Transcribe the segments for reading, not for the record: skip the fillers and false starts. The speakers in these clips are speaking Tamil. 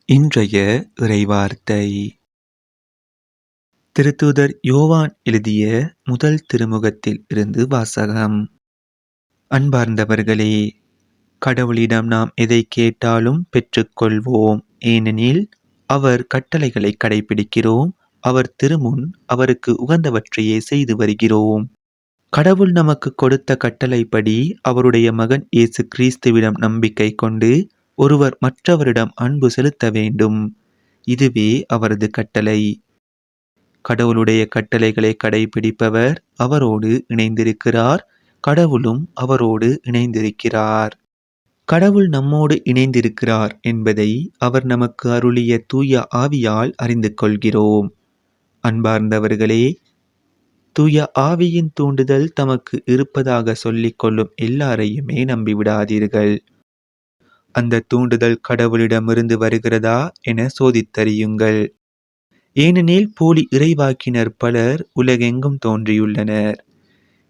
இன்றைய இறைவார்த்தை திருத்தூதர் யோவான் எழுதிய முதல் திருமுகத்தில் இருந்து வாசகம். அன்பார்ந்தவர்களே, கடவுளிடம் நாம் எதை கேட்டாலும் பெற்றுக்கொள்வோம். ஏனெனில் அவர் கட்டளைகளை கடைபிடிக்கிறோம். அவர் திருமுன் அவருக்கு உகந்தவற்றையே செய்து வருகிறோம். கடவுள் நமக்கு கொடுத்த கட்டளைப்படி அவருடைய மகன் இயேசு கிறிஸ்துவிடம் நம்பிக்கை கொண்டு ஒருவர் மற்றவரிடம் அன்பு செலுத்த வேண்டும். இதுவே அவரது கட்டளை. கடவுளுடைய கட்டளைகளை கடைபிடிப்பவர் அவரோடு இணைந்திருக்கிறார், கடவுளும் அவரோடு இணைந்திருக்கிறார். கடவுள் நம்மோடு இணைந்திருக்கிறார் என்பதை அவர் நமக்கு அருளிய தூய ஆவியால் அறிந்து கொள்கிறோம். அன்பார்ந்தவர்களே, தூய ஆவியின் தூண்டுதல் தமக்கு இருப்பதாக சொல்லிக் கொள்ளும் எல்லாரையுமே நம்பிவிடாதீர்கள். அந்த தூண்டுதல் கடவுளிடமிருந்து வருகிறதா என சோதித்தறியுங்கள். ஏனெனில் போலி இறைவாக்கினர் பலர் உலகெங்கும் தோன்றியுள்ளனர்.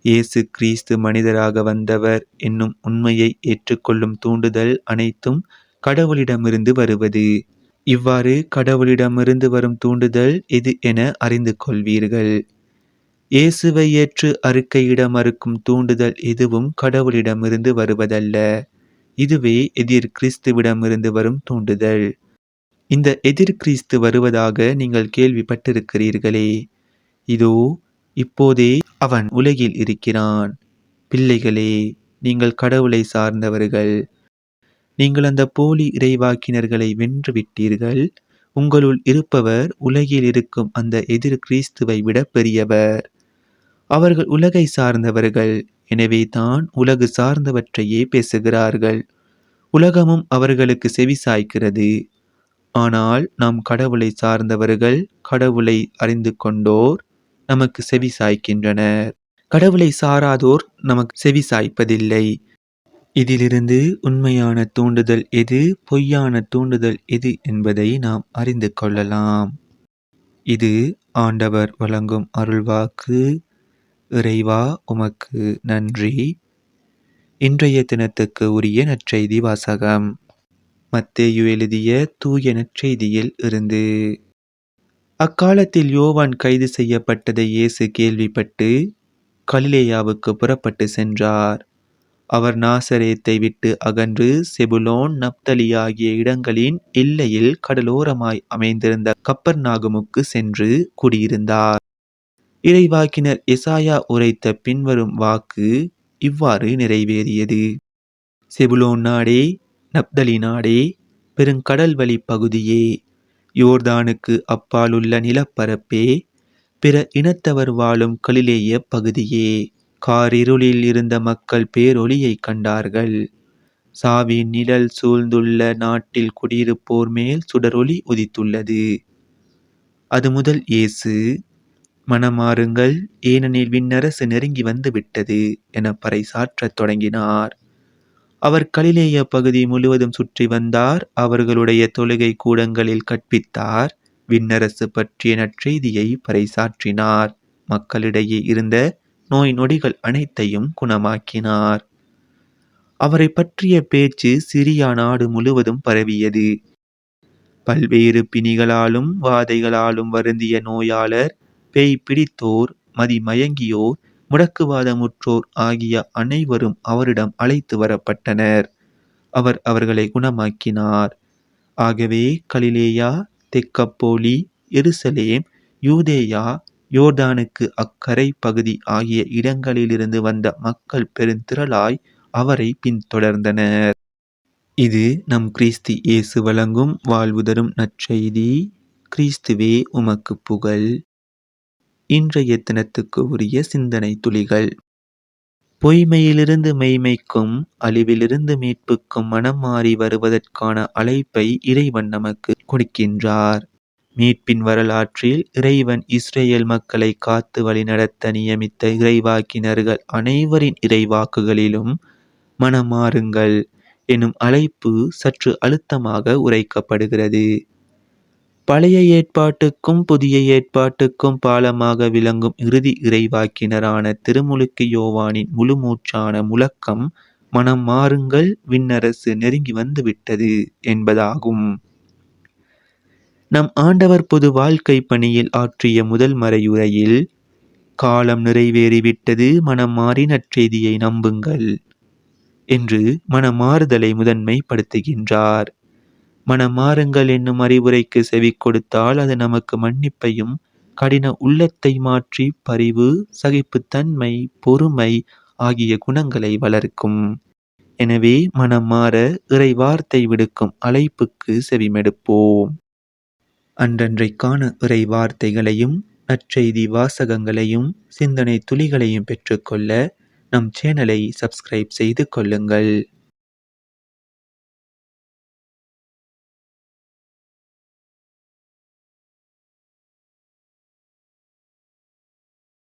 இயேசு கிறிஸ்து மனிதராக வந்தவர் என்னும் உண்மையை ஏற்றுக்கொள்ளும் தூண்டுதல் அனைத்தும் கடவுளிடமிருந்து வருவது. இவ்வாறு கடவுளிடமிருந்து வரும் தூண்டுதல் எது என அறிந்து கொள்வீர்கள். இயேசுவை ஏற்று அறிக்கையிட மறுக்கும் தூண்டுதல் எதுவும் கடவுளிடமிருந்து வருவதல்ல. இதுவே எதிர் கிறிஸ்துவிடமிருந்து வரும் தூண்டுதல். இந்த எதிர் கிறிஸ்து வருவதாக நீங்கள் கேள்விப்பட்டிருக்கிறீர்களே. இதோ இப்போதே அவன் உலகில் இருக்கிறான். பிள்ளைகளே, நீங்கள் கடவுளை சார்ந்தவர்கள். நீங்கள் அந்த போலி இறைவாக்கினர்களை வென்று விட்டீர்கள். உங்களுள் இருப்பவர் உலகில் இருக்கும் அந்த எதிர் கிறிஸ்துவை விட பெரியவர். அவர்கள் உலகை சார்ந்தவர்கள், எனவே தான் உலகு சார்ந்தவற்றையே பேசுகிறார்கள். உலகமும் அவர்களுக்கு செவி சாய்க்கிறது. ஆனால் நாம் கடவுளை சார்ந்தவர்கள், கடவுளை அறிந்து கொண்டோர் நமக்கு செவி சாய்க்கின்றனர். கடவுளை சாராதோர் நமக்கு செவி சாய்ப்பதில்லை. இதிலிருந்து உண்மையான தூண்டுதல் எது, பொய்யான தூண்டுதல் எது என்பதை நாம் அறிந்து கொள்ளலாம். இது ஆண்டவர் வழங்கும் அருள்வாக்கு. இறைவா, உமக்கு நன்றி. இன்றைய தினத்துக்கு உரிய நற்செய்தி வாசகம். மத்தேயு எழுதிய தூய நற்செய்தியில் இருந்து. அக்காலத்தில் யோவான் கைது செய்யப்பட்டதை இயேசு கேள்விப்பட்டு கலிலேயாவுக்கு புறப்பட்டு சென்றார். அவர் நாசரேத்தை விட்டு அகன்று செபுலோன், நப்தலி ஆகிய இடங்களின் எல்லையில் கடலோரமாய் அமைந்திருந்த கப்பர்நாகுமுக்கு சென்று குடியிருந்தார். இறைவாக்கினர் எசாயா உரைத்த பின்வரும் வாக்கு இவ்வாறு நிறைவேறியது. செபுலோன் நாடே, நப்தலி நாடே, பெருங்கடல் வழி பகுதியே, யோர்தானுக்கு அப்பாலுள்ள நிலப்பரப்பே, பிற இனத்தவர் வாழும் கலிலேய பகுதியே, காரிருளில் இருந்த மக்கள் பேரொளியை கண்டார்கள். சாவின் நிழல் சூழ்ந்துள்ள நாட்டில் குடியிருப்போர் மேல் சுடரொளி உதித்துள்ளது. அது முதல் இயேசு, மனமாறுங்கள், ஏனெனில் விண்ணரசு நெருங்கி வந்து விட்டது என பறைசாற்றத் தொடங்கினார். அவர் கலிலேய பகுதி முழுவதும் சுற்றி வந்தார். அவர்களுடைய தொழுகை கூடங்களில் கற்பித்தார். விண்ணரசு பற்றிய நற்செய்தியை பறைசாற்றினார். மக்களிடையே இருந்த நோய் நொடிகள் அனைத்தையும் குணமாக்கினார். அவரை பற்றிய பேச்சு சிரியா நாடு முழுவதும் பரவியது. பல்வேறு பிணிகளாலும் வாதைகளாலும் வருந்திய நோயாளர், பேய் பிடித்தோர், மதிமயங்கியோர், முடக்குவாதமுற்றோர் ஆகிய அனைவரும் அவரிடம் அழைத்து வரப்பட்டனர். அவர் அவர்களை குணமாக்கினார். ஆகவே கலிலேயா, தெக்கப்போலி, எருசலேம், யூதேயா, யோர்தானுக்கு அக்கரை பகுதி ஆகிய இடங்களிலிருந்து வந்த மக்கள் பெருந்திரளாய் அவரை பின்தொடர்ந்தனர். இது நம் கிறிஸ்து இயேசு வழங்கும் வாழ்வு தரும் நற்செய்தி. கிறிஸ்துவே, உமக்கு புகழ். இன்றைய தினத்துக்கு உரிய சிந்தனை துளிகள். பொய்மையிலிருந்து மெய்மைக்கும், அழிவிலிருந்து மீட்புக்கும் மனம் மாறி வருவதற்கான அழைப்பை இறைவன் நமக்கு கொடுக்கின்றார். மீட்பின் வரலாற்றில் இறைவன் இஸ்ரேல் மக்களை காத்து வழிநடத்த நியமித்த இறைவாக்கினர்கள் அனைவரின் இறைவாக்குகளிலும் மனமாறுங்கள் எனும் அழைப்பு சற்று அழுத்தமாக உரைக்கப்படுகிறது. பழைய ஏற்பாட்டுக்கும் புதிய ஏற்பாட்டுக்கும் பாலமாக விளங்கும் இறுதி இறைவாக்கினரான திருமுழுக்கு யோவானின் முழுமூச்சான முழக்கம் மனம் மாறுங்கள், விண்ணரசு நெருங்கி வந்துவிட்டது என்பதாகும். நம் ஆண்டவர் பொது வாழ்க்கை பணியில் ஆற்றிய முதல் மறையுரையில், காலம் நிறைவேறிவிட்டது, மனம் மாறி நற்செய்தியை நம்புங்கள் என்று மனமாறுதலை முதன்மைப்படுத்துகின்றார். மனமாறுங்கள் என்னும் அறிவுரைக்கு செவி கொடுத்தால் அது நமக்கு மன்னிப்பையும் கடின உள்ளத்தை மாற்றி பரிவு, சகிப்புத்தன்மை, பொறுமை ஆகிய குணங்களை வளர்க்கும். எனவே மனம் மாற இறை வார்த்தை விடுக்கும் அழைப்புக்கு செவிமெடுப்போம். அன்றன்றைக்கான இறை வார்த்தைகளையும் நற்செய்தி வாசகங்களையும் சிந்தனை துளிகளையும் பெற்றுக்கொள்ள நம் சேனலை சப்ஸ்கிரைப் செய்து கொள்ளுங்கள்.